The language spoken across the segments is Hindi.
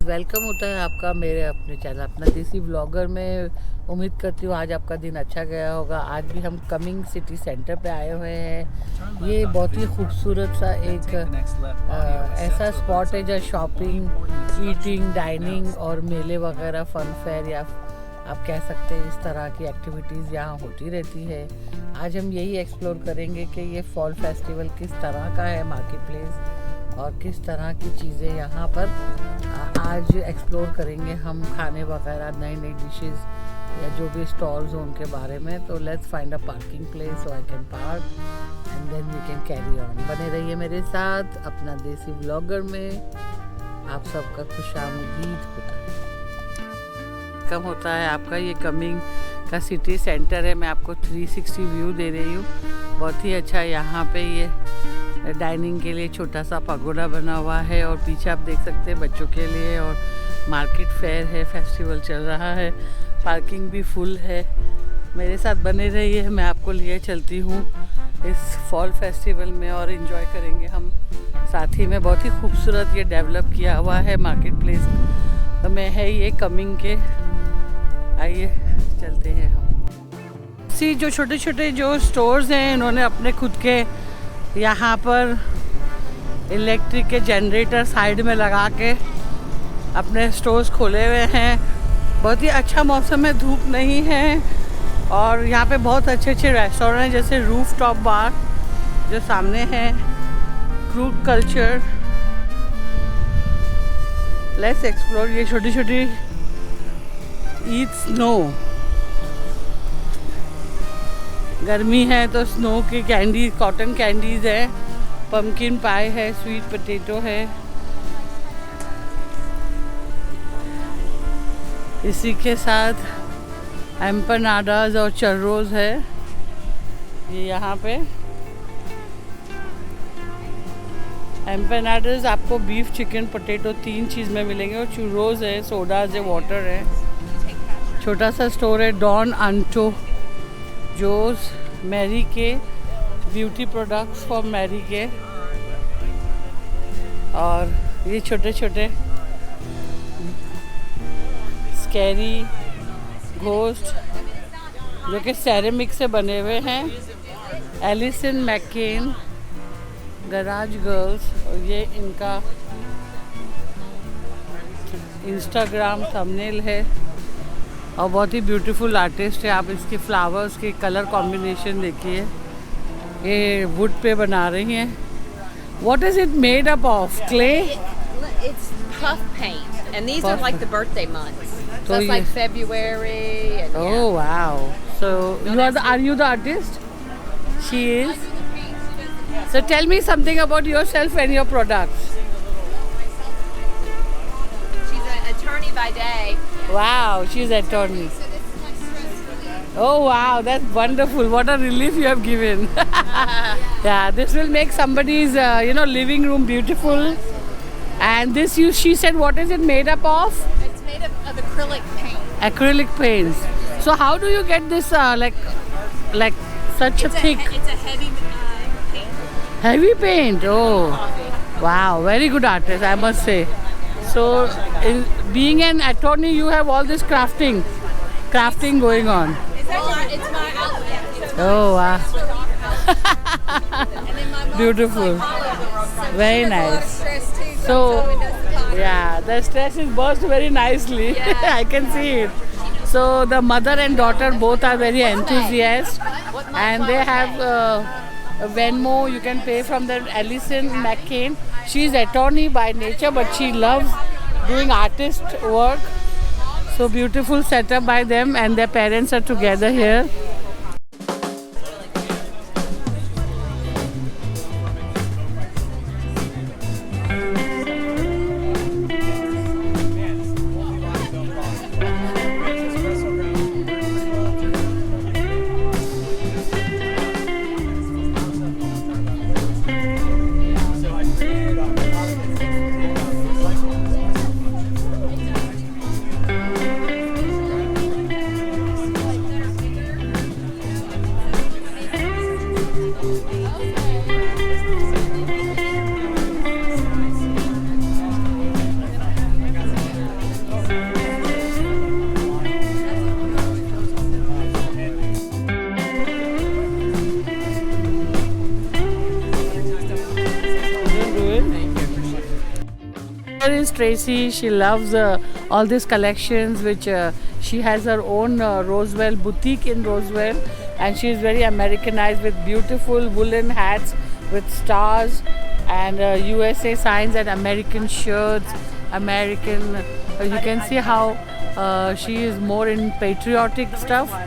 वेलकम होता है आपका मेरे अपने चैनल अपना देसी व्लॉगर में। उम्मीद करती हूँ आज आपका दिन अच्छा गया होगा। आज भी हम कमिंग सिटी सेंटर पे आए हुए हैं। ये बहुत ही खूबसूरत सा एक ऐसा स्पॉट है जहाँ शॉपिंग, ईटिंग, डाइनिंग और मेले वगैरह, फन फेयर या आप कह सकते हैं इस तरह की एक्टिविटीज़ यहाँ होती रहती है। आज हम यही एक्सप्लोर करेंगे कि ये फॉल फेस्टिवल किस तरह का है, मार्केट प्लेस, और किस तरह की चीज़ें यहाँ पर आज एक्सप्लोर करेंगे हम, खाने वगैरह, नई नई डिशेस या जो भी स्टॉल्स हो उनके बारे में। तो let's find a parking place so I can park and then we can carry on. बने रहिए मेरे साथ अपना देसी व्लॉगर में। आप सबका खुशामदीद होता है। कम होता है आपका ये कमिंग का सिटी सेंटर है। मैं आपको 360 व्यू दे रही हूँ। बहुत ही अच्छा यहाँ पे ये डाइनिंग के लिए छोटा सा पगोडा बना हुआ है और पीछे आप देख सकते हैं बच्चों के लिए, और मार्केट फेयर है, फेस्टिवल चल रहा है। पार्किंग भी फुल है। मेरे साथ बने रहिए, मैं आपको लिए चलती हूँ इस फॉल फेस्टिवल में और इन्जॉय करेंगे हम साथ ही में। बहुत ही खूबसूरत ये डेवलप किया हुआ है मार्केट प्लेस में है ये कमिंग के। आइए चलते हैं हम। सी जो छोटे छोटे जो स्टोर्स हैं, इन्होंने अपने खुद के यहाँ पर इलेक्ट्रिक के जनरेटर साइड में लगा के अपने स्टोर्स खोले हुए हैं। बहुत ही अच्छा मौसम है, धूप नहीं है, और यहाँ पे बहुत अच्छे अच्छे रेस्टोरेंट हैं, जैसे रूफ टॉप बार जो सामने है, फ्रूट कल्चर। Let's explore. ये छोटी छोटी ईट स्नो, गर्मी है तो स्नो की कैंडी, कॉटन कैंडीज़ है, पम्पकिन पाई है, स्वीट पोटैटो है। इसी के साथ एम्पनाडाज और चर्रोज है ये यहाँ पे। एम्पनाडाज आपको बीफ, चिकन, पोटैटो 3 चीज़ में मिलेंगे, और चुर्रोज है, सोडाज है, वाटर है। छोटा सा स्टोर है डॉन अंटो जोस, मैरी के ब्यूटी प्रोडक्ट्स फॉर मैरी के। और ये छोटे छोटे स्कैरी घोस्ट जो कि सेरेमिक से बने हुए हैं। एलिसन मैकेन, गराज गर्ल्स, और ये इनका इंस्टाग्राम थंबनेल है, और बहुत ही ब्यूटीफुल आर्टिस्ट है। आप इसकी फ्लावर्स के कलर कॉम्बिनेशन देखिए। ये वुड पे बना रही हैं। What is it made up of? Clay? It's puff paint, and these Puff. are like the birthday months. So So it's like February. And Oh wow! So are you the artist? She is. So tell me something about yourself and your products. She's an attorney by day. Wow, she's an attorney. Oh wow, that's wonderful. What a relief you have given. Yeah, this will make somebody's living room beautiful. And this she said, what is it made up of? It's made of acrylic paint. Acrylic paints. So how do you get this like such a thick It's a heavy paint. heavy paint? Oh wow, very good artist, I must say. So being an attorney, you have all this crafting going on. It's my outfit. Oh wow. And then my mom Beautiful. Very nice. stress too. So does the cotton. yeah, the stress is burst very nicely. Yeah. I can see it. So the mother and daughter both are very enthusiastic, and they have a Venmo. You can pay from the Alison McCain. She's attorney by nature, but she loves doing artist work. So beautiful setup by them, and their parents are together here. Tracy. She loves all these collections, which she has her own Roswell boutique in Roswell, and she is very Americanized with beautiful woolen hats with stars and USA signs and American shirts. American, you can see how she is more in patriotic stuff,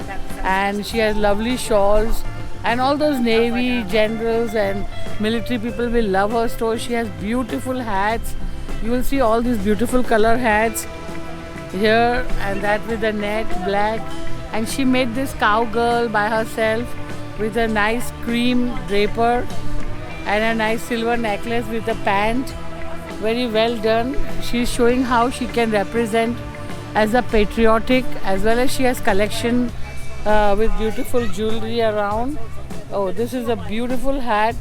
and she has lovely shawls. And all those Navy generals and military people will love her store. She has beautiful hats. You will see all these beautiful color hats here, and that with the net black. And she made this cowgirl by herself with a nice cream draper and a nice silver necklace with a pant. Very well done. She's showing how she can represent as a patriotic, as well as she has collection with beautiful jewelry around. Oh, this is a beautiful hat.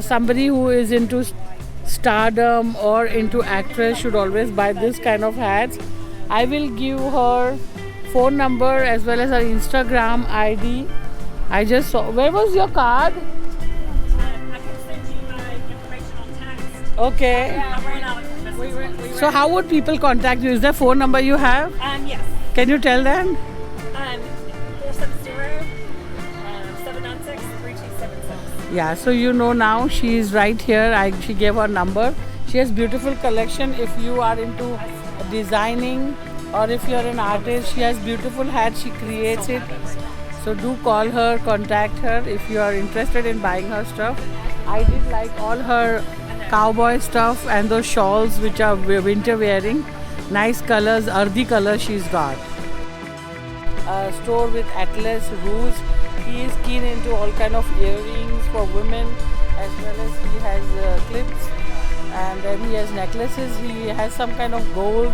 Somebody who is into stardom or into actress should always buy this kind of hats. I will give her phone number as well as her Instagram ID. I just saw. Where was your card? I can send you my information on text. Okay. I ran out of messages. So how would people contact you? Is there a phone number you have? Yes. Can you tell them? 470-796-3276. Yeah, so you know now she is right here. She gave her number. She has beautiful collection. If you are into designing or if you are an artist, she has beautiful hats. She creates it. So do call her, contact her if you are interested in buying her stuff. I did like all her cowboy stuff and those shawls which are winter wearing. Nice colors, earthy colors she's got. A store with Atlas Rouge. He is keen into all kind of earrings for women, as well as he has clips, and then he has necklaces. He has some kind of gold.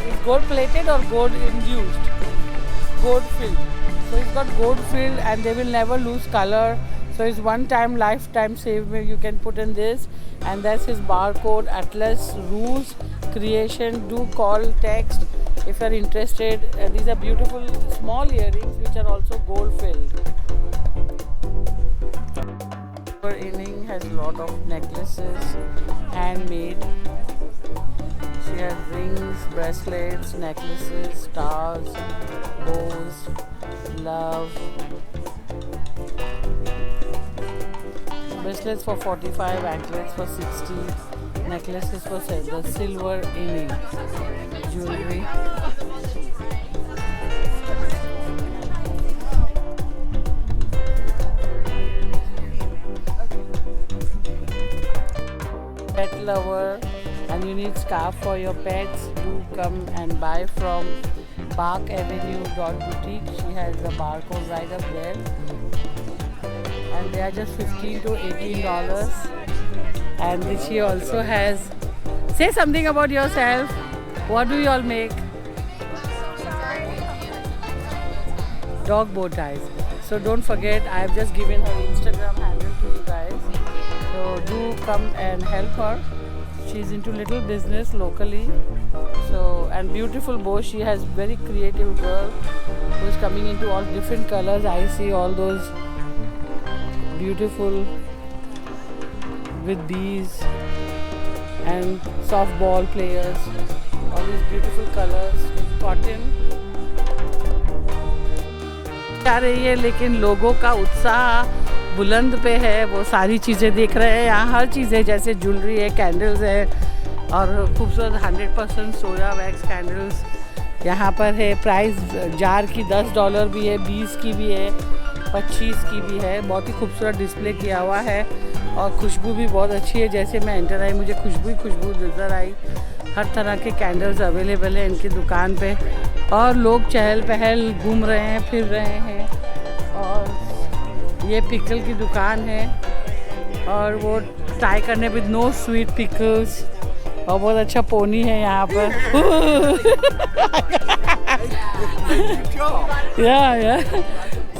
It's gold plated or gold induced, gold filled. So it's got gold filled, and they will never lose color. So it's one time, lifetime save. You can put in this, and that's his barcode. Atlas Rouge creation. Do call, text if you are interested. These are beautiful small earrings which are also gold filled. Her inning has a lot of necklaces, handmade. She has rings, bracelets, necklaces, stars, bows, love. Bracelets for 45, anklets for 60, necklaces for the silver inning, jewelry. Pet lover and you need scarf for your pets, do come and buy from Park Avenue Boutique. She has the barcode right up there, and they are just $15 to $18. And she also has. Say something about yourself. What do you all make? Dog bow ties. So don't forget, I have just given her Instagram handle to you guys. So do come and help her. She's into little business locally. So, and beautiful bow. She has very creative girl who is coming into all different colors. I see all those beautiful with bees and softball players. All these beautiful colors. Cotton. आ रही है, लेकिन लोगों का उत्साह बुलंद पे है. वो सारी चीज़ें देख रहे हैं. यहाँ हर चीज़ है, जैसे ज्वेलरी है, कैंडल्स है और खूबसूरत 100% सोया वैक्स कैंडल्स यहाँ पर है. प्राइस जार की $10 भी है, 20 की भी है, 25 की भी है. बहुत ही खूबसूरत डिस्प्ले किया हुआ है और खुशबू भी बहुत अच्छी है. जैसे मैं एंटर आई मुझे खुशबू नज़र आई. हर तरह के कैंडल्स अवेलेबल है इनकी दुकान पे और लोग चहल पहल घूम रहे हैं, फिर रहे हैं. और ये पिकल की दुकान है और वो ट्राई करने पे नो स्वीट पिकल्स और बहुत अच्छा पोनी है यहाँ पर. या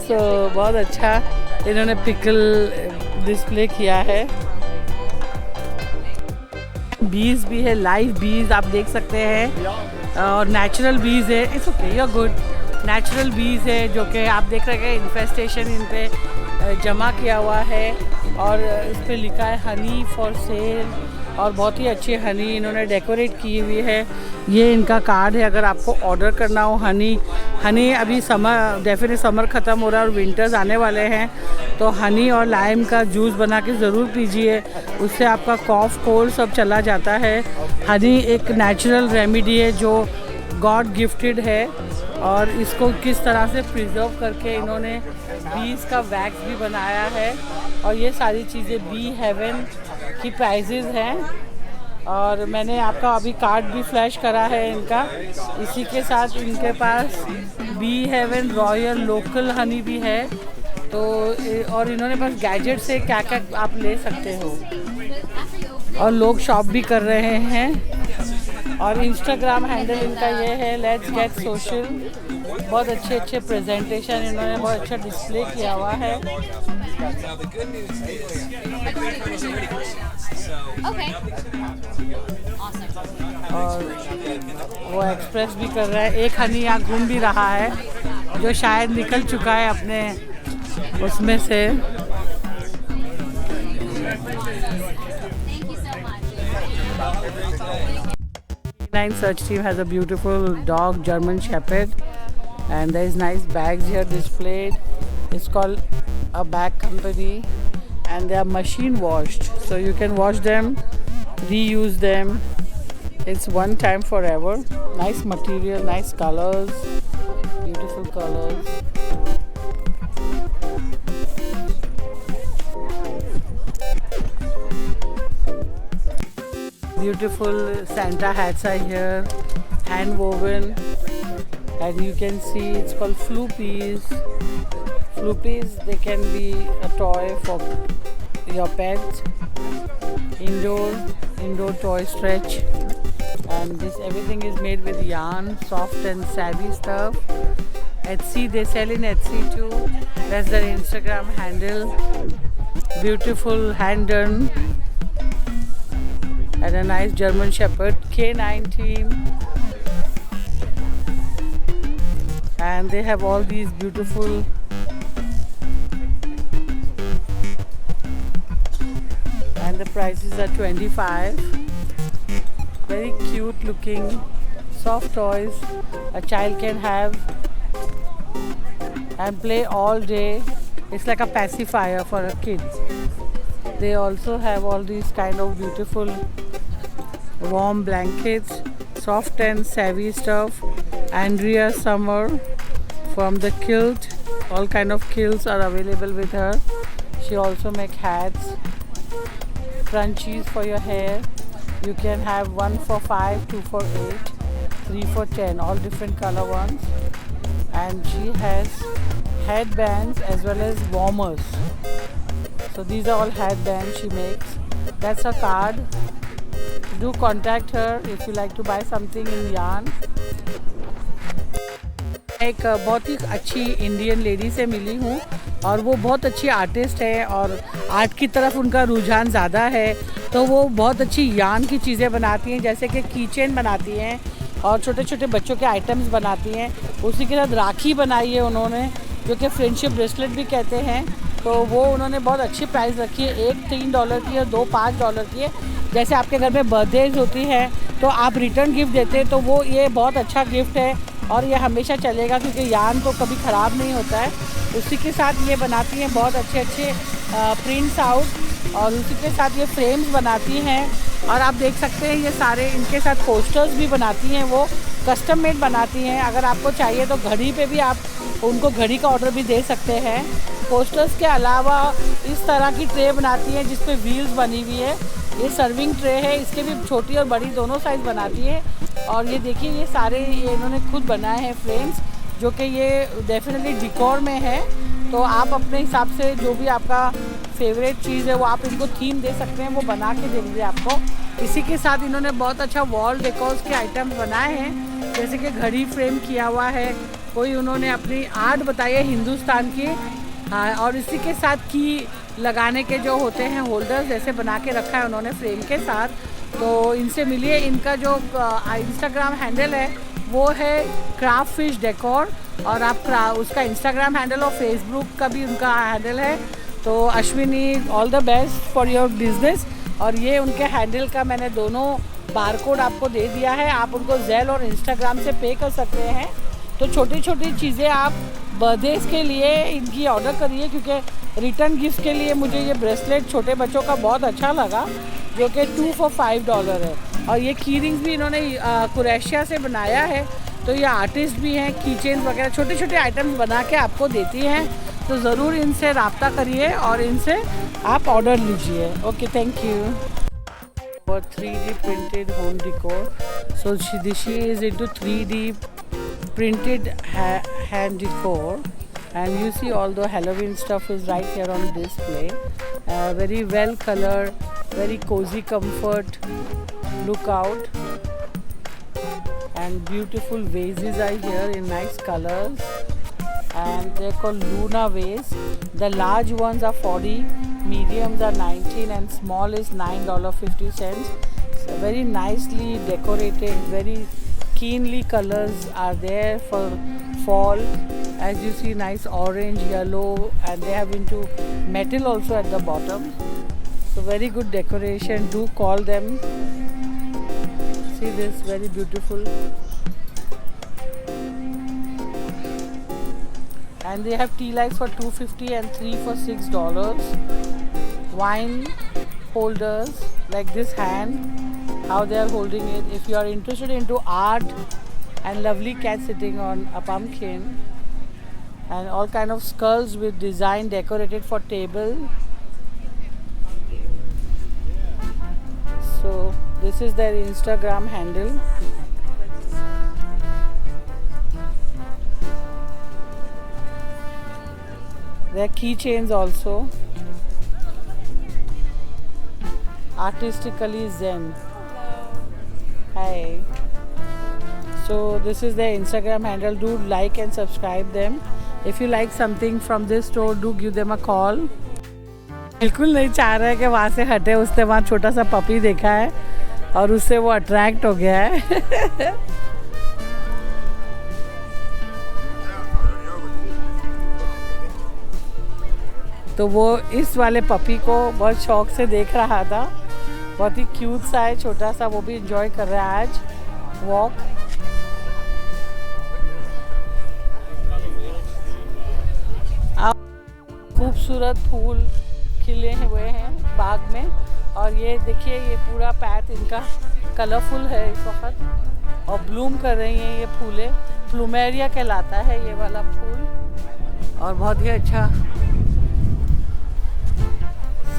सो बहुत अच्छा इन्होंने पिकल डिस्प्ले किया है. बीज भी है, लाइव बीज आप देख सकते हैं और नेचुरल बीज है. It's okay, you are good. Natural beads है जो कि आप देख रहे हैं इन्फेस्टेशन इन पे जमा किया हुआ है और इस पे लिखा है हनी फॉर सेल, और बहुत ही अच्छी हनी इन्होंने डेकोरेट की हुई है। ये इनका कार्ड है, अगर आपको ऑर्डर करना हो हनी अभी समर डेफिनेट समर ख़त्म हो रहा है और विंटर्स आने वाले हैं, तो हनी और लाइम का जूस बना के ज़रूर पीजिए, उससे आपका कॉफ कोल्ड सब चला जाता है। हनी एक नेचुरल रेमेडी है जो गॉड गिफ्टेड है, और इसको किस तरह से प्रिजर्व करके इन्होंने बीज का वैक्स भी बनाया है, और ये सारी चीज़ें बी हेवन की प्राइजेज़ हैं। और मैंने आपका अभी कार्ड भी फ्लैश करा है इनका। इसी के साथ इनके पास bee heaven royal local honey भी है, तो और इन्होंने बस गैजेट से क्या क्या आप ले सकते हो, और लोग शॉप भी कर रहे हैं। और इंस्टाग्राम हैंडल इनका ये है लेट्स गेट सोशल। बहुत अच्छे प्रेजेंटेशन इन्होंने बहुत अच्छा डिस्प्ले किया हुआ है। Okay. Awesome. और वो एक्सप्रेस भी कर रहा है। एक हनी यहाँ घूम भी रहा है जो शायद निकल चुका है अपने उसमें से। Thank you so much. Nine search team has a beautiful dog, German Shepherd, and there is nice bags here displayed. It's called a bag company, and they are machine washed, so you can wash them, reuse them. It's one time forever. Nice material, nice colors, beautiful colors. Beautiful Santa hats are here, hand woven, and you can see it's called floopies. Floopies, they can be a toy for your pets, indoor toy stretch, and this everything is made with yarn, soft and savvy stuff. Etsy, they sell in Etsy too. That's their Instagram handle. Beautiful hand done. And a nice German Shepherd K9 team, and they have all these beautiful and the prices are 25. Very cute looking soft toys a child can have and play all day. It's like a pacifier for a kid. They also have all these kind of beautiful warm blankets, soft and savvy stuff. Andrea Summer from the Kilt, all kind of quilts are available with her. She also make hats, crunchies for your hair. You can have 1 for 5, 2 for 8, 3 for 10, all different color ones. And she has headbands as well as warmers. So these are all headbands she makes. That's her card. Do contact her if you like to buy something in yarn. एक बहुत ही अच्छी इंडियन लेडी से मिली हूँ, और वो बहुत अच्छी आर्टिस्ट है और आर्ट की तरफ उनका रुझान ज़्यादा है। तो वो बहुत अच्छी यार्न की चीज़ें बनाती हैं, जैसे कि की चेन बनाती हैं और छोटे छोटे बच्चों के आइटम्स बनाती हैं। उसी के साथ राखी बनाई है उन्होंने, जो कि फ्रेंडशिप ब्रेसलेट भी कहते हैं। तो वो उन्होंने बहुत अच्छी प्राइस रखी है, एक $3 की है, 2 $5 की है। जैसे आपके घर में बर्थडेज होती है तो आप रिटर्न गिफ्ट देते हैं, तो वो ये बहुत अच्छा गिफ्ट है और ये हमेशा चलेगा, क्योंकि यार्न तो कभी ख़राब नहीं होता है। उसी के साथ ये बनाती हैं बहुत अच्छे अच्छे प्रिंट्स आउट, और उसी के साथ ये फ्रेम्स बनाती हैं। और आप देख सकते हैं ये सारे इनके साथ पोस्टर्स भी बनाती हैं, वो कस्टम मेड बनाती हैं। अगर आपको चाहिए तो घड़ी पे भी आप उनको घड़ी का ऑर्डर भी दे सकते हैं। पोस्टर्स के अलावा इस तरह की ट्रे बनाती हैं जिस पे व्हील्स बनी हुई है। ये सर्विंग ट्रे है, इसके भी छोटी और बड़ी दोनों साइज़ बनाती है। और ये देखिए ये सारे ये इन्होंने खुद बनाए हैं फ्रेम्स, जो कि ये डेफिनेटली डिकोर में है। तो आप अपने हिसाब से जो भी आपका फेवरेट चीज़ है वो आप इनको थीम दे सकते हैं, वो बना के देंगे आपको। इसी के साथ इन्होंने बहुत अच्छा वॉल डेकोर्स के आइटम्स बनाए हैं, जैसे कि घड़ी फ्रेम किया हुआ है, कोई उन्होंने अपनी आर्ट बताई है हिंदुस्तान की। हाँ, और इसी के साथ की लगाने के जो होते हैं होल्डर्स जैसे बना के रखा है उन्होंने फ्रेम के साथ। तो इनसे मिलिए। इनका जो इंस्टाग्राम हैंडल है वो है क्राफ्ट फिश डेकोर, और आप उसका इंस्टाग्राम हैंडल और फेसबुक का भी उनका हैंडल है। तो Ashwini, all the best for your business. और ये उनके हैंडल का मैंने दोनों बारकोड आपको दे दिया है। आप उनको ज़ेल और इंस्टाग्राम से पे कर सकते हैं। तो छोटी छोटी चीज़ें आप बर्थडेज के लिए इनकी ऑर्डर करिए, क्योंकि रिटर्न गिफ्ट के लिए मुझे ये ब्रेसलेट छोटे बच्चों का बहुत अच्छा लगा, जो कि 2 for $5 है। और ये की रिंग्स भी इन्होंने क्रोएशिया से बनाया है। तो ये आर्टिस्ट भी हैं, की चेन वगैरह छोटे छोटे आइटम्स बना के आपको देती हैं। तो ज़रूर इनसे रब्ता करिए और इनसे आप ऑर्डर लीजिए। Okay, thank you. For 3D printed home decor. So she is into 3D printed hand decor, and you see all the Halloween stuff is right here on display. Very well colored, very cozy comfort look out, and beautiful vases are here in nice colors, and they're called Luna vase. The large ones are 40, mediums are 19, and small is $9.50. So very nicely decorated, very keenly colors are there for fall. As you see, nice orange, yellow, and they have into metal also at the bottom. So very good decoration. Do call them. See this, very beautiful. And they have tea lights for $2.50 and 3 for $6. Wine holders like this hand, how they are holding it. If you are interested into art and lovely cat sitting on a pumpkin, and all kind of skulls with design decorated for table. So this is their Instagram handle. There are keychains also. Artistically Zen. Hi. So this is their Instagram handle. Do like and subscribe them. If you like something from this store, do give them a call. बिल्कुल नहीं चाह रहा है कि वहाँ से हटे। उसने वहाँ छोटा सा पपी देखा है और उससे वो अट्रैक्ट हो गया है। तो वो इस वाले पपी को बहुत शौक से देख रहा था। बहुत ही क्यूट सा है, छोटा सा, वो भी एंजॉय कर रहा है आज वॉक। खूबसूरत फूल खिले हुए हैं बाग में, और ये देखिए ये पूरा पैथ इनका कलरफुल है इस वक्त, और ब्लूम कर रही हैं ये फूलें। प्लूमेरिया कहलाता है ये वाला फूल। और बहुत ही अच्छा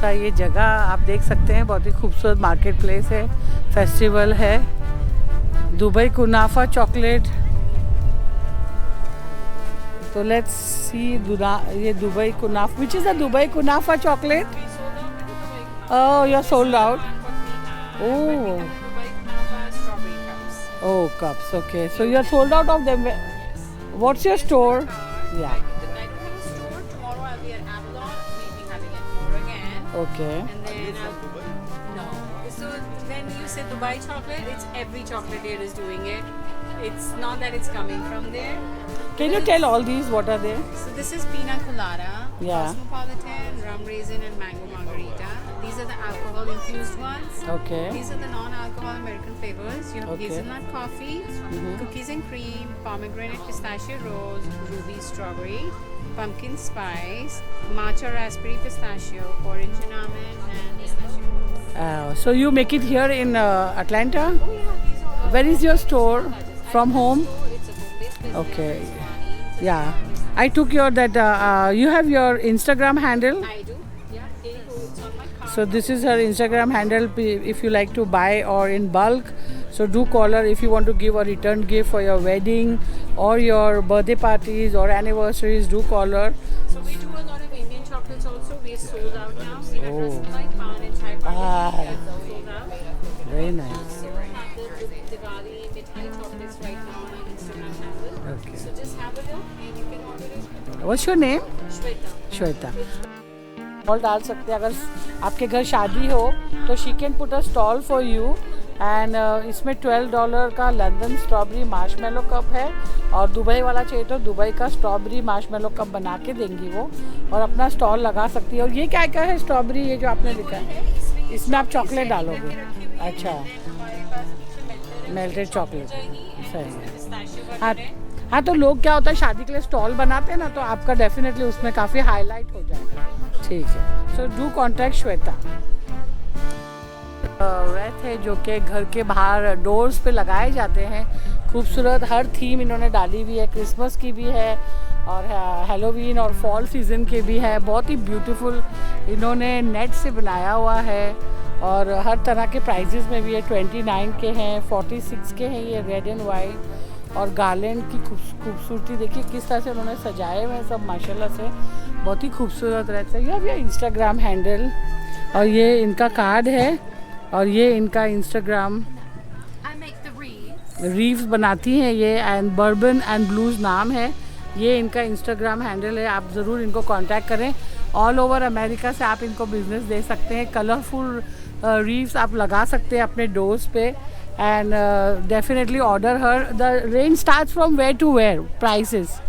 सा ये जगह आप देख सकते हैं। बहुत ही खूबसूरत मार्केट प्लेस है, फेस्टिवल है। Dubai kunafa chocolate. तो लेट्स सी ये Dubai kunafa, which is a Dubai kunafa chocolate? Oh, you are sold out. Oh, oh, cups. Okay, so you are sold out of them. What's your store? Yeah. Tonight we have a store. Tomorrow I'll be at Avalon. We'll be having it more again. Okay. And then no. So when you say Dubai chocolate, it's every chocolate here is doing it. It's not that it's coming from there. Can you tell all these? What are they? So this is pina colada, Yeah. cosmopolitan, rum raisin, and mango margarita. These are the alcohol infused ones. Okay. These are the non-alcohol American flavors. You have Okay. hazelnut coffee, cookies and cream, pomegranate pistachio rose, ruby strawberry, pumpkin spice, matcha raspberry pistachio, orange and almond, and pistachio. So you make it here in Atlanta? Oh yeah, these are. Where is your store? From home? It's a home-based business. Okay. Yeah. I took your that. You have your Instagram handle. I do. Yeah, it's on my card. So this is her Instagram handle. If you like to buy or in bulk, so do call her if you want to give a return gift for your wedding or your birthday parties or anniversaries. Do call her. So we do a lot of Indian chocolates also. We are sold out now. We have Oh. Rasmalai, Pan and Chai Ah. It's all sold out. Very nice. So we have the Diwali Mithai chocolates right now on our Instagram handle. Okay. So just have a look and you can order it. What's your name? Shweta. Shweta. Stall डाल सकते हैं अगर आपके घर शादी हो तो she can put a stall for you. And इसमें $12 का लंदन स्ट्रॉबेरी मार्शमेलो कप है, और दुबई वाला चाहिए तो दुबई का स्ट्रॉबेरी मार्शमेलो कप बना के देंगी वो, और अपना स्टॉल लगा सकती है। और ये क्या क्या है स्ट्रॉबेरी, ये जो आपने लिखा है? इसमें इसमें आप चॉकलेट डालोगे? अच्छा, मेल्टेड चॉकलेट, सही है। हाँ हाँ, तो लोग क्या होता है शादी के लिए स्टॉल बनाते हैं ना, तो आपका डेफिनेटली उसमें काफ़ी हाईलाइट हो जाएगा। ठीक है, so do contact Shweta. Rack है जो कि घर के बाहर डोर्स पे लगाए जाते हैं। खूबसूरत हर थीम इन्होंने डाली हुई है, क्रिसमस की भी है और हैलोवीन और फॉल सीज़न के भी है। बहुत ही ब्यूटीफुल इन्होंने नेट से बनाया हुआ है और हर तरह के प्राइजेस में भी है। 29 के हैं, 46 के हैं ये रेड एंड वाइट। और गार्लैंड की खूबसूरती देखिए किस तरह से उन्होंने सजाए हुए हैं सब, माशाल्लाह से बहुत ही खूबसूरत रहता है। ये भी इंस्टाग्राम हैंडल और ये इनका कार्ड है और ये इनका इंस्टाग्राम। रीव्स बनाती हैं ये, एंड बर्बन एंड ब्लूज नाम है। ये इनका इंस्टाग्राम हैंडल है, आप ज़रूर इनको कांटेक्ट करें। ऑल ओवर अमेरिका से आप इनको बिजनेस दे सकते हैं। कलरफुल रीव्स आप लगा सकते हैं अपने डोर्स पे and definitely order her. The range starts from where to where prices?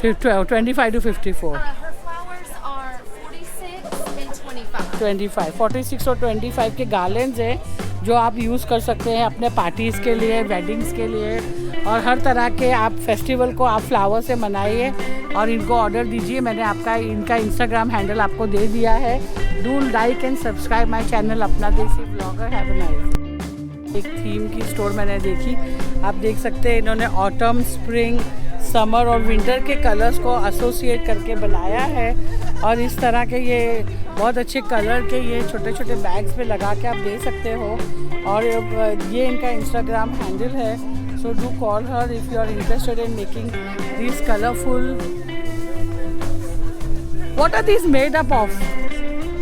54 to 25. 25 to 54। Her flowers are 46 and 25. 25, 46 और 25 के गार्लैंड्स हैं जो आप यूज़ कर सकते हैं अपने पार्टीज़ के लिए, वेडिंग्स के लिए और हर तरह के आप फेस्टिवल को आप फ्लावर से मनाइए और इनको ऑर्डर दीजिए। मैंने आपका इनका इंस्टाग्राम हैंडल आपको दे दिया है। Do like and subscribe my channel अपना देसी ब्लॉगर। Have a nice. एक थीम की स्टोर मैंने देखी, आप देख सकते हैं इन्होंने ऑटम, स्प्रिंग, समर और विंटर के कलर्स को एसोसिएट करके बनाया है और इस तरह के ये बहुत अच्छे कलर के ये छोटे छोटे बैग्स पे लगा के आप दे सकते हो। और ये इनका इंस्टाग्राम हैंडल है, so do call her if you are interested in making this colourful. What are this made up of?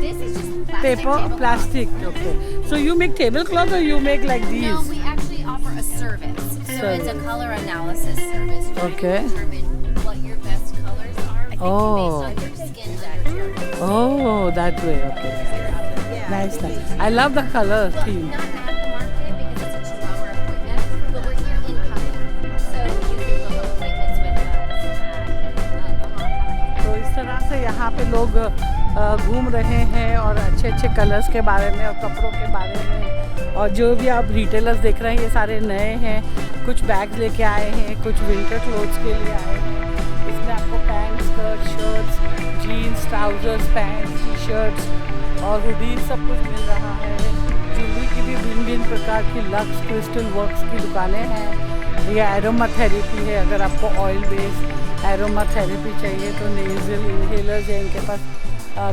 This is just plastic Paper, tablecloth. plastic. Okay. So you make tablecloth or you make like these? No, we actually offer a service. So it's a color analysis service. Trying Okay. to determine what your best colors are. I think Oh. based on your skin texture. Oh, that way. Okay. Nice, nice. I love the color theme. Not at the market because it's a 2-hour appointment, but we're here in Cumming. So you can book appointments with us at तो इस तरह से यहाँ पे लोग घूम रहे हैं और अच्छे अच्छे कलर्स के बारे में और कपड़ों के बारे में। और जो भी आप रिटेलर्स देख रहे हैं ये सारे नए हैं। कुछ बैग्स लेके आए हैं, कुछ विंटर क्लोथ्स के लिए आए हैं। इसमें आपको pants, skirt, shirts, jeans, trousers, pants, T shirts और हुडीज सब कुछ मिल रहा है। ज्वेलरी की भी भिन्न भिन्न प्रकार की लक्स क्रिस्टल वर्क्स की दुकानें हैं। ये एरोमा थेरेपी है, अगर आपको ऑयल बेस्ड एरोमा थेरेपी चाहिए तो नेजल इनहेलर्स है इनके पास।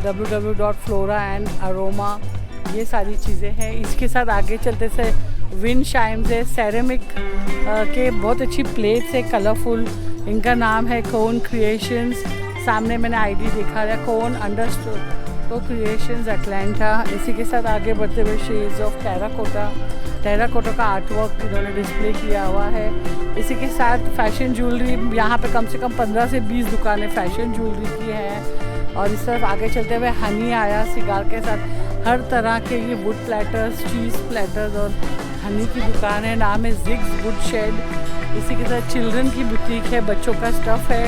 www.flora and aroma ये सारी चीज़ें हैं। इसके साथ आगे चलते से विंड शाइम्स है, सेरेमिक के बहुत अच्छी प्लेट्स है कलरफुल। इनका नाम है कोन क्रिएशंस। सामने मैंने आईडी देखा है, कोन अंडरस्टोर क्रिएशंस अटलांटा। इसी के साथ आगे बढ़ते हुए शेड्स ऑफ टेराकोटा का आर्टवर्क इन्होंने डिस्प्ले किया हुआ है। इसी के साथ फैशन ज्वेलरी, यहाँ पे कम से कम 15 से 20 दुकानें फैशन ज्वेलरी की हैं। और इस तरफ आगे चलते हुए हनी आया सिगार के साथ। हर तरह के ये वुड प्लेटर्स, चीज़ प्लेटर्स और हनी की दुकान है। नाम है जिग्स वुड शेड। इसी के साथ चिल्ड्रन की बुटीक है, बच्चों का स्टफ़ है।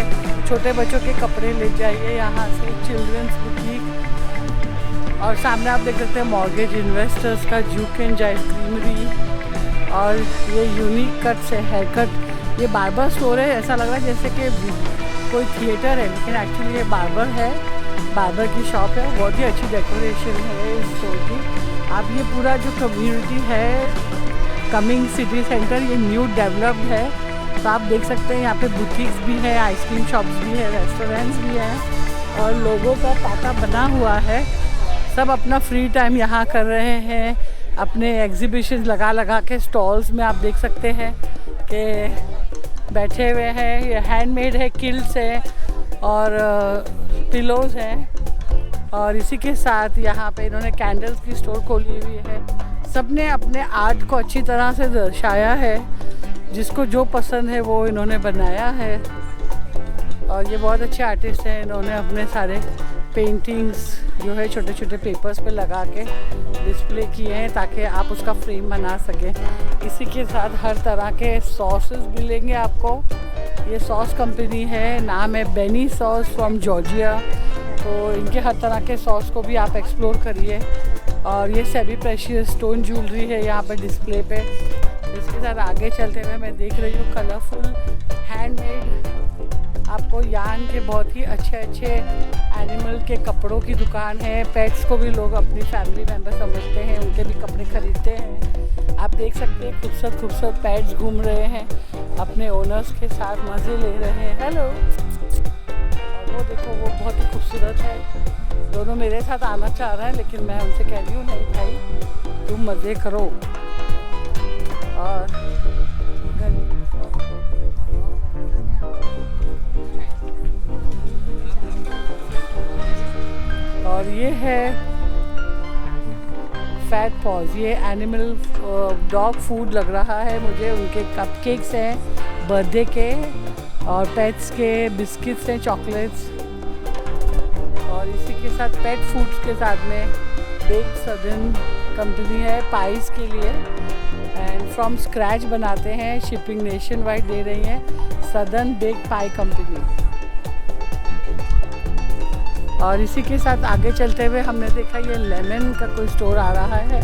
छोटे बच्चों के कपड़े ले जाइए यहाँ से, चिल्ड्रंस बुटीक। और सामने आप देख सकते हैं मॉर्गेज इन्वेस्टर्स का जूक एंड जाइस क्रीमरी। और ये यूनिक कट्स है, हेयर कट। ये बार्बर स्टोर है, ऐसा लग रहा है जैसे कि कोई थिएटर है लेकिन एक्चुअली ये बार्बर है, बार्बर की शॉप है। बहुत ही अच्छी डेकोरेशन है इस स्टोर की। आप ये पूरा जो कम्युनिटी है कमिंग सिटी सेंटर, ये न्यू डेवलप्ड है, तो आप देख सकते हैं यहाँ पे बुटीक्स भी है, आइसक्रीम शॉप्स भी है, रेस्टोरेंट्स भी हैं और लोगों का तांता बना हुआ है। सब अपना फ्री टाइम यहाँ कर रहे हैं, अपने एग्जीबिशन लगा के स्टॉल्स में आप देख सकते हैं कि बैठे हुए हैं। ये हैंडमेड है, किल्ट्स है और पिलोज हैं। और इसी के साथ यहाँ पे इन्होंने कैंडल्स की स्टोर खोली हुई है। सब ने अपने आर्ट को अच्छी तरह से दर्शाया है, जिसको जो पसंद है वो इन्होंने बनाया है। और ये बहुत अच्छे आर्टिस्ट हैं, इन्होंने अपने सारे पेंटिंग्स जो है छोटे छोटे पेपर्स पे लगा के डिस्प्ले किए हैं ताकि आप उसका फ्रेम बना सकें। इसी के साथ हर तरह के सॉसेस मिलेंगे आपको। ये सॉस कंपनी है, नाम है बेनी सॉस फ्रॉम जॉर्जिया। तो इनके हर तरह के सॉस को भी आप एक्सप्लोर करिए। और ये सेमी प्रेशियस स्टोन ज्वेलरी है यहाँ पे डिस्प्ले पे। इसके साथ आगे चलते हुए मैं देख रही हूँ कलरफुल हैंडमेड आपको यान के बहुत ही अच्छे एनिमल के कपड़ों की दुकान है। पेट्स को भी लोग अपनी फैमिली मेम्बर समझते हैं, उनके भी कपड़े खरीदते हैं। आप देख सकते हैं खूबसूरत खूबसूरत पेट्स घूम रहे हैं, अपने ओनर्स के साथ मज़े ले रहे हैं। हेलो, और वो देखो वो बहुत ही खूबसूरत है। दोनों मेरे साथ आना चाह रहे हैं लेकिन मैं उनसे कह रही हूँ नहीं भाई तुम मज़े करो। और ये है फैट पॉज, ये एनिमल डॉग फूड लग रहा है मुझे। उनके कपकेक्स हैं बर्थडे के और पेट्स के बिस्किट्स हैं, चॉकलेट्स। और इसी के साथ पेट फूड्स के साथ में बेक सदन कंपनी है पाइस के लिए, एंड फ्रॉम स्क्रैच बनाते हैं, शिपिंग नेशन वाइड दे रही हैं सदन बेक पाई कंपनी। और इसी के साथ आगे चलते हुए हमने देखा ये लेमन का कोई स्टोर आ रहा है,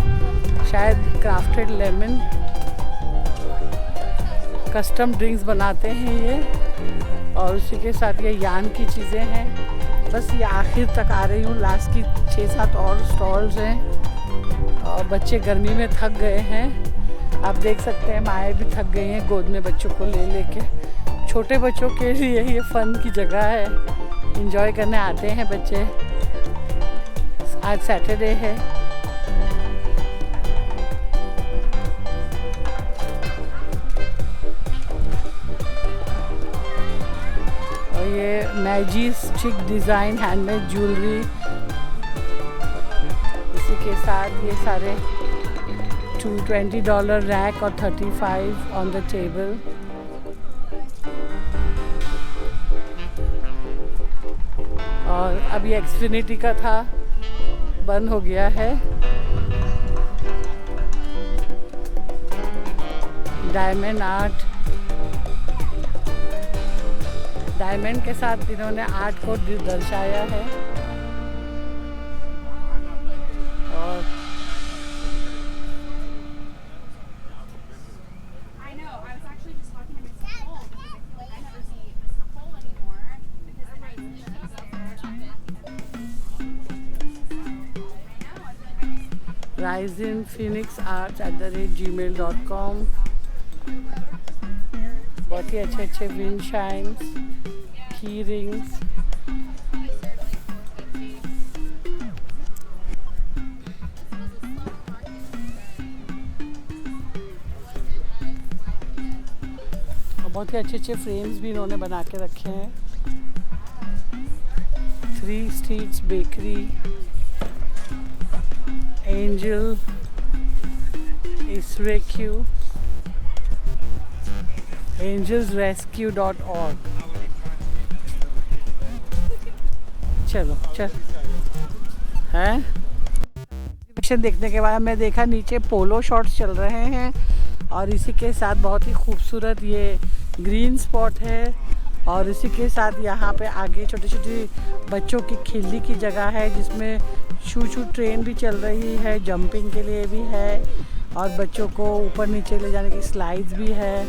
शायद क्राफ्टेड लेमन, कस्टम ड्रिंक्स बनाते हैं ये। और उसी के साथ ये यान की चीज़ें हैं। बस ये आखिर तक आ रही हूँ, लास्ट की 6-7 और स्टॉल्स हैं। और बच्चे गर्मी में थक गए हैं, आप देख सकते हैं माएँ भी थक गई हैं गोद में बच्चों को ले लेके। छोटे बच्चों के लिए ये फन की जगह है, एंजॉय करने आते हैं बच्चे। आज सैटरडे है। और ये मैजिस्टिक डिज़ाइन हैंडमेड ज्वेलरी, इसी के साथ ये सारे $20 रैक और 35 ऑन द टेबल। और अभी एक्सफिनिटी का था, बंद हो गया है। डायमंड आर्ट, डायमंड के साथ इन्होंने आर्ट को दर्शाया है। और riseinphoenixarts@gmail.com। बहुत ही अच्छे विंड शाइन्स, की रिंग्स। और बहुत ही अच्छे फ्रेम्स भी इन्होंने बना के रखे हैं। 3 streets bakery, angel rescue, angelsrescue.org। चलो हैं। एग्जीबिशन देखने के बाद मैं देखा नीचे पोलो शॉर्ट्स चल रहे हैं और इसी के साथ बहुत ही खूबसूरत ये ग्रीन स्पॉट है। और इसी के साथ यहाँ पे आगे छोटी छोटी बच्चों की खेलने की जगह है जिसमें शू ट्रेन भी चल रही है, जंपिंग के लिए भी है और बच्चों को ऊपर नीचे ले जाने की स्लाइड्स भी है।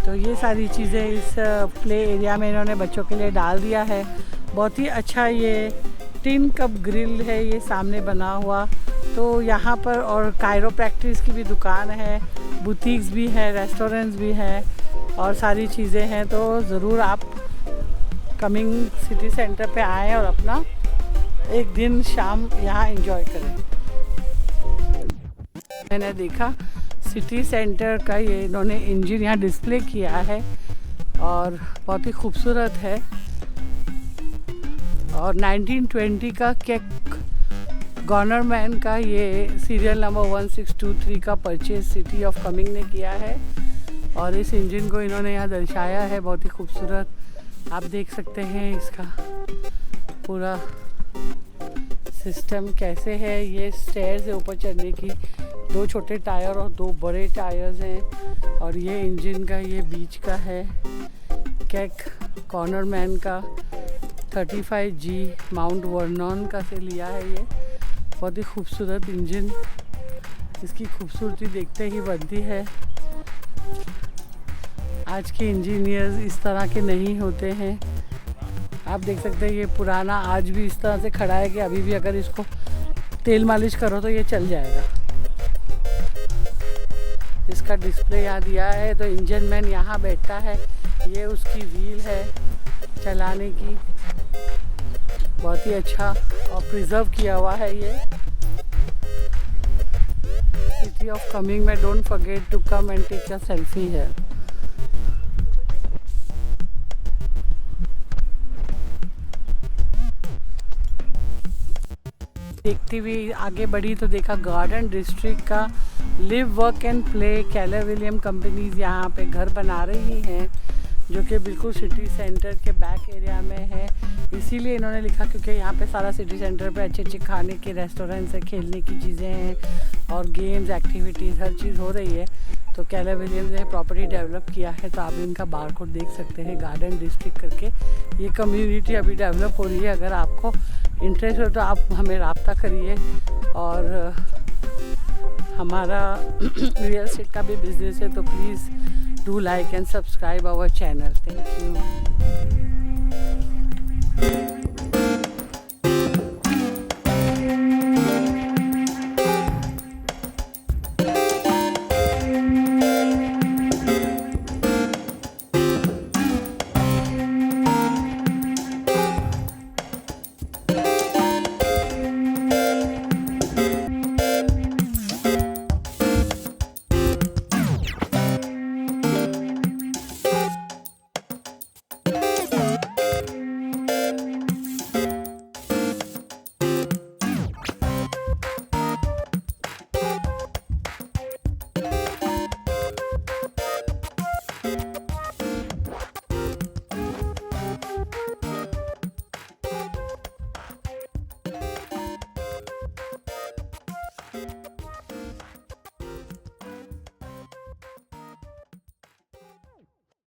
तो ये सारी चीज़ें इस प्ले एरिया में इन्होंने बच्चों के लिए डाल दिया है। बहुत ही अच्छा ये टिन कप ग्रिल है ये सामने बना हुआ। तो यहाँ पर और कायरोप्रैक्टिस की भी दुकान है, बुटीक्स भी है, रेस्टोरेंट्स भी हैं और सारी चीज़ें हैं। तो ज़रूर आप कमिंग सिटी सेंटर पे आएँ और अपना एक दिन शाम यहाँ एंजॉय करें। मैंने देखा सिटी सेंटर का ये इन्होंने इंजन यहाँ डिस्प्ले किया है और बहुत ही खूबसूरत है। और 1920 का केक गवर्नरमैन का ये सीरियल नंबर 1623 का परचेज सिटी ऑफ कमिंग ने किया है और इस इंजन को इन्होंने यहाँ दर्शाया है। बहुत ही खूबसूरत, आप देख सकते हैं इसका पूरा सिस्टम कैसे है। ये स्टेयर्स है ऊपर चढ़ने की, 2 छोटे टायर और 2 बड़े टायर्स हैं। और ये इंजन का ये बीच का है केक कॉर्नरमैन का 35G माउंट वर्नॉन का से लिया है ये। बहुत ही खूबसूरत इंजन, इसकी खूबसूरती देखते ही बनती है। आज के इंजीनियर्स इस तरह के नहीं होते हैं। आप देख सकते हैं ये पुराना आज भी इस तरह से खड़ा है कि अभी भी अगर इसको तेल मालिश करो तो ये चल जाएगा। इसका डिस्प्ले यहाँ दिया है, तो इंजन मैन यहाँ बैठता है, ये उसकी व्हील है चलाने की। बहुत ही अच्छा और प्रिजर्व किया हुआ है ये। सिटी ऑफ कमिंग में don't forget to come and take a selfie है। देखती हुई आगे बढ़ी तो देखा गार्डन डिस्ट्रिक्ट का live work and play Keller William companies यहाँ पे घर बना रही हैं, जो कि बिल्कुल सिटी सेंटर के बैक एरिया में है। इसीलिए इन्होंने लिखा क्योंकि यहाँ पे सारा सिटी सेंटर पे अच्छे अच्छे खाने के रेस्टोरेंट्स हैं, खेलने की चीज़ें हैं और गेम्स एक्टिविटीज़ हर चीज़ हो रही है। तो केलर विलियम्स ने प्रॉपर्टी डेवलप किया है, तो आप इनका बार कोड देख सकते हैं गार्डन डिस्ट्रिक्ट करके। ये कम्युनिटी अभी डेवलप हो रही है। अगर आपको इंटरेस्ट हो तो आप हमें रब्ता करिए। और हमारा रियल एस्टेट का भी बिजनेस है, तो please do like and subscribe our channel. Thank you.